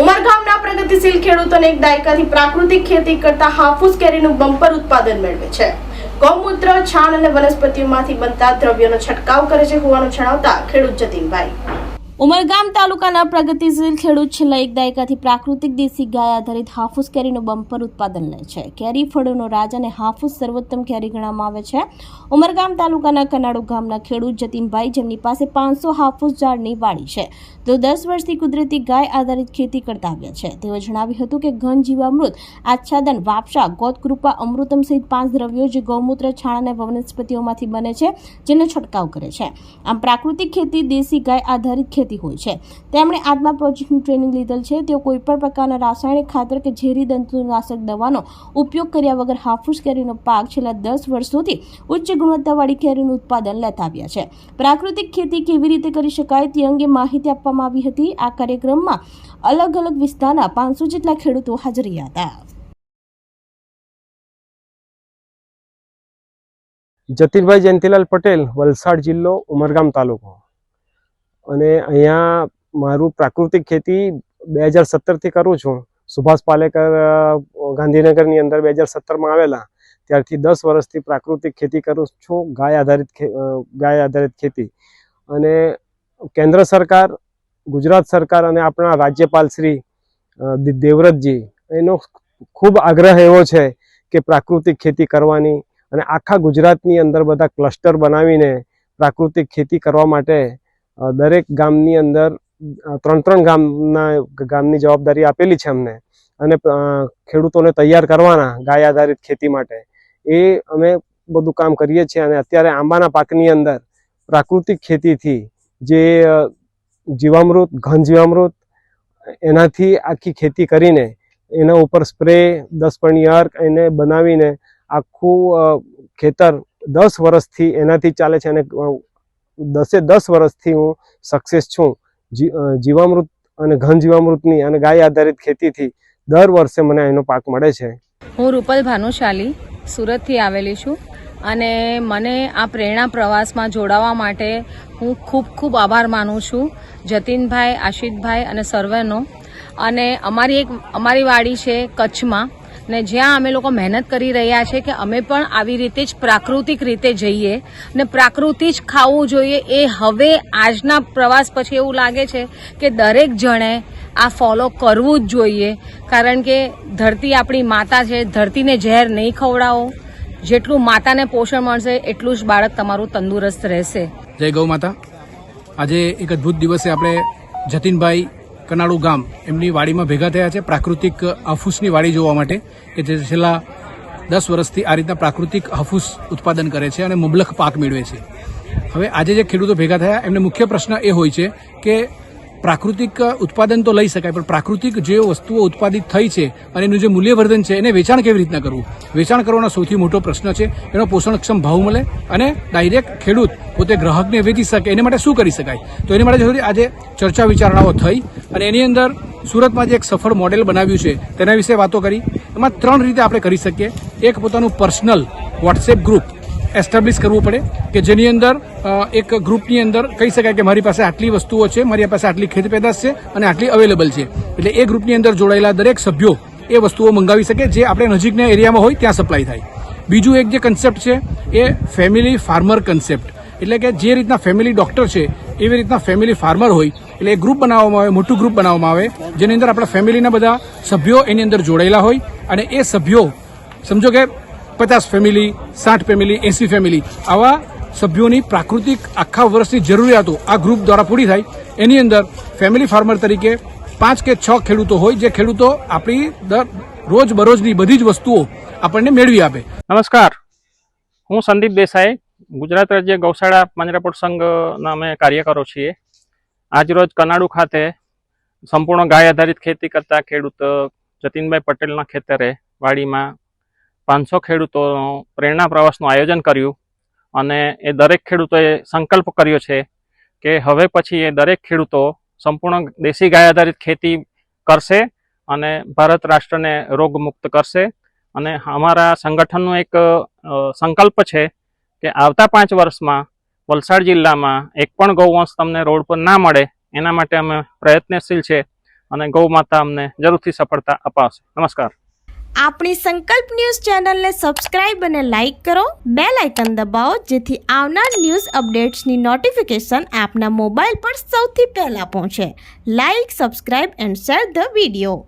ઉમરગામના પ્રગતિશીલ ખેડૂતોને એક દાયકાથી પ્રાકૃતિક ખેતી કરતા હાફૂસ કેરીનું બમ્પર ઉત્પાદન મેળવે છે। ગૌમૂત્ર, છાણ અને વનસ્પતિઓમાંથી બનતા દ્રવ્યોનો છંટકાવ કરે છે હોવાનું જણાવતા ખેડૂત જતીનભાઈ। ઉમરગામ તાલુકાના પ્રગતિશીલ ખેડૂત છેલ્લા એક દાયકાથી પ્રાકૃતિક દેશી ગાય આધારિત હાફૂસ કેરીનું બમ્પર ઉત્પાદન લે છે। કેરી ફળોનો રાજ અને હાફૂસ સર્વોત્તમ કેરી ગણવામાં આવે છે। ઉમરગામ તાલુકાના કનાડુ ગામના ખેડૂત જતીનભાઈ, જેમની પાસે 500 હાફૂસ ઝાડની વાડી છે, તેઓ 10 વર્ષથી કુદરતી ગાય આધારિત ખેતી કરતા આવ્યા છે। તેઓએ જણાવ્યું હતું કે ઘન જીવામૃત, આચ્છાદન, વાપસા, ગોતકૃપા, અમૃતમ સહિત 5 દ્રવ્યો જે ગૌમૂત્ર, છાણ અને વનસ્પતિઓમાંથી બને છે, જેનો છંટકાવ કરે છે। આમ પ્રાકૃતિક ખેતી દેશી ગાય આધારિત ખેતી હોય છે। તેમણે આત્મા પ્રોજેક્ટની ટ્રેનિંગ લીધેલ છે। તેઓ કોઈ પણ પ્રકારના રાસાયણિક ખાતર કે ઝેરી જંતુનાશક દવાનો ઉપયોગ કર્યા વગર હાફૂસ કેરીનો પાક છેલ્લા 10 વર્ષોથી ઉચ્ચ ગુણવત્તાવાળી કેરીનું ઉત્પાદન લેતા આવ્યા છે। પ્રાકૃતિક ખેતી કેવી રીતે કરી શકાય તે અંગે માહિતી આપવામાં આવી હતી। આ કાર્યક્રમમાં અલગ અલગ વિસ્તારના 500 જેટલા ખેડૂતો હાજર રહ્યા હતા। જતીનભાઈ જયંતિલાલ પટેલ, વલસાડ જિલ્લો, ઉમરગામ તાલુકો। અને અહીંયા મારું પ્રાકૃતિક ખેતી 2017 થી કરું છું। સુભાષ પાલેકર ગાંધીનગરની અંદર 2017માં આવેલા ત્યારથી 10 વર્ષથી પ્રાકૃતિક ખેતી કરું છું, ગાય આધારિત ખેતી। અને કેન્દ્ર સરકાર, ગુજરાત સરકાર અને આપણા રાજ્યપાલ શ્રી દેવવ્રતજી, એનો ખૂબ આગ્રહ એવો છે કે પ્રાકૃતિક ખેતી કરવાની, અને આખા ગુજરાતની અંદર બધા ક્લસ્ટર બનાવીને પ્રાકૃતિક ખેતી કરવા માટે દરેક ગામની અંદર 3 ગામની જવાબદારી આપેલી છે અમને, અને ખેડૂતોને તૈયાર કરવાના ગાય આધારિત ખેતી માટે। એ અમે બધું કામ કરીએ છીએ। અને અત્યારે આંબાના પાકની અંદર પ્રાકૃતિક ખેતીથી જે જીવામૃત, ઘન જીવામૃત, એનાથી આખી ખેતી કરીને એના ઉપર સ્પ્રે 10 અર્ક એને બનાવીને આખું ખેતર 10 વર્ષથી એનાથી ચાલે છે। અને 10 વર્ષથી હું સક્સેસ છું। જીવામૃત અને ઘન જીવામૃતની અને ગાય આધારિત ખેતીથી દર વર્ષે મને એનો પાક મળે છે। હું રૂપલ ભાનુશાલી સુરતથી આવેલી છું, અને મને આ પ્રેરણા પ્રવાસમાં જોડાવા માટે હું ખૂબ આભાર માનું છું જતીનભાઈ, આશિષભાઈ અને સર્વેનો। અને અમારી વાડી છે કચ્છમાં, ને જ્યાં અમે લોકો મહેનત કરી રહ્યા છે કે અમે પણ આવી રીતે જ પ્રાકૃતિક રીતે જઈએ ને પ્રાકૃતિક જ ખાવું જોઈએ। એ હવે આજના પ્રવાસ પછી એવું લાગે છે કે દરેક જણે આ ફોલો કરવું જ જોઈએ, કારણ કે ધરતી આપણી માતા છે। ધરતીને ઝેર નહીં ખવડાવો, જેટલું માતાને પોષણ મળશે એટલું જ બાળક તમારું તંદુરસ્ત રહેશે। જય ગૌ માતા। આજે એક અદ્ભુત દિવસે આપણે જતીનભાઈ કનાડુ ગામ એમની વાડીમાં ભેગા થયા છે પ્રાકૃતિક હાફૂસની વાડી જોવા માટે, કે જે છેલ્લા 10 વર્ષથી આ રીતના પ્રાકૃતિક હાફૂસ ઉત્પાદન કરે છે અને મુબલક પાક મેળવે છે। હવે આજે જે ખેડૂતો ભેગા થયા એમને મુખ્ય પ્રશ્ન એ હોય છે કે પ્રાકૃતિક ઉત્પાદન તો લઈ શકાય, પણ પ્રાકૃતિક જે વસ્તુઓ ઉત્પાદિત થઈ છે અને એનું જે મૂલ્યવર્ધન છે એને વેચાણ કેવી રીતના કરવું? વેચાણ કરવાનો સૌથી મોટો પ્રશ્ન છે। એનો પોષણક્ષમ ભાવ મળે અને ડાયરેક્ટ ખેડૂત પોતે ગ્રાહકને વેચી શકે, એને માટે શું કરી શકાય? તો એની માટે આજે ચર્ચા વિચારણાઓ થઈ, અને એની અંદર સુરતમાં જે એક સફળ મોડેલ બનાવ્યું છે તેના વિશે વાતો કરી। એમાં 3 રીતે આપણે કરી શકીએ। એક, પોતાનું પર્સનલ વોટ્સએપ ગ્રુપ એસ્ટાબ્લિશ કરવું પડે, કે જેની અંદર એક ગ્રુપની અંદર કહી શકાય કે મારી પાસે આટલી વસ્તુઓ છે, મારી પાસે આટલી ખેત પેદાશ છે અને આટલી અવેલેબલ છે, એટલે એ ગ્રુપની અંદર જોડાયેલા દરેક સભ્યો એ વસ્તુઓ મંગાવી શકે જે આપણે નજીકના એરિયામાં હોય ત્યાં સપ્લાય થાય। બીજું એક જે કન્સેપ્ટ છે એ ફેમિલી ફાર્મર કન્સેપ્ટ, એટલે કે જે રીતના ફેમિલી ડોક્ટર છે એવી રીતના ફેમિલી ફાર્મર હોય, એટલે એક ગ્રુપ બનાવવામાં આવે, મોટું ગ્રુપ બનાવવામાં આવે, જેની અંદર આપણા ફેમિલીના બધા સભ્યો એની અંદર જોડાયેલા હોય, અને એ સભ્યો સમજો કે 50 ફેમિલી, 60 ફેમિલી, 80 ફેમિલી, આવા સભ્યોની પ્રાકૃતિક આખા વર્ષની જરૂરિયાતો આ ગ્રુપ દ્વારા પૂરી થાય। એની અંદર ફેમિલી ફાર્મર તરીકે 5 કે 6 ખેડૂતો હોય, જે ખેડૂતો આપણી રોજબરોજની બધી જ વસ્તુઓ આપણને મેળવી આપે। નમસ્કાર, હું સંદીપ દેસાઈ, ગુજરાત રાજ્ય ગૌશાળા પાંજરાપોળ સંઘના અમે કાર્યકરો છીએ। આજરોજ કનાડુ ખાતે સંપૂર્ણ ગાય આધારિત ખેતી કરતા ખેડૂત જતીનભાઈ પટેલના ખેતરે વાડીમાં 500 ખેડૂતોનો પ્રેરણા પ્રવાસનું આયોજન કર્યું, અને એ દરેક ખેડૂતોએ સંકલ્પ કર્યો છે કે હવે પછી એ દરેક ખેડૂતો સંપૂર્ણ દેશી ગાય આધારિત ખેતી કરશે અને ભારત રાષ્ટ્રને રોગમુક્ત કરશે। અને અમારા સંગઠનનો એક સંકલ્પ છે કે આવતા 5 વર્ષમાં વલસાડ જિલ્લામાં એક પણ ગૌવંશ તમને રોડ પર ના મળે, એના માટે અમે પ્રયત્નશીલ છે। અને ગૌ માતા અમને જરૂરથી સફળતા અપાવશે. નમસ્કાર. આપણી સંકલ્પ ન્યૂઝ ચેનલને સબસ્ક્રાઇબ અને લાઇક કરો, બેલ આઇકન દબાવો જેથી આવનાર ન્યૂઝ અપડેટ્સની નોટિફિકેશન આપના મોબાઈલ પર સૌથી પહેલા પહોંચે. Like, subscribe and share the video.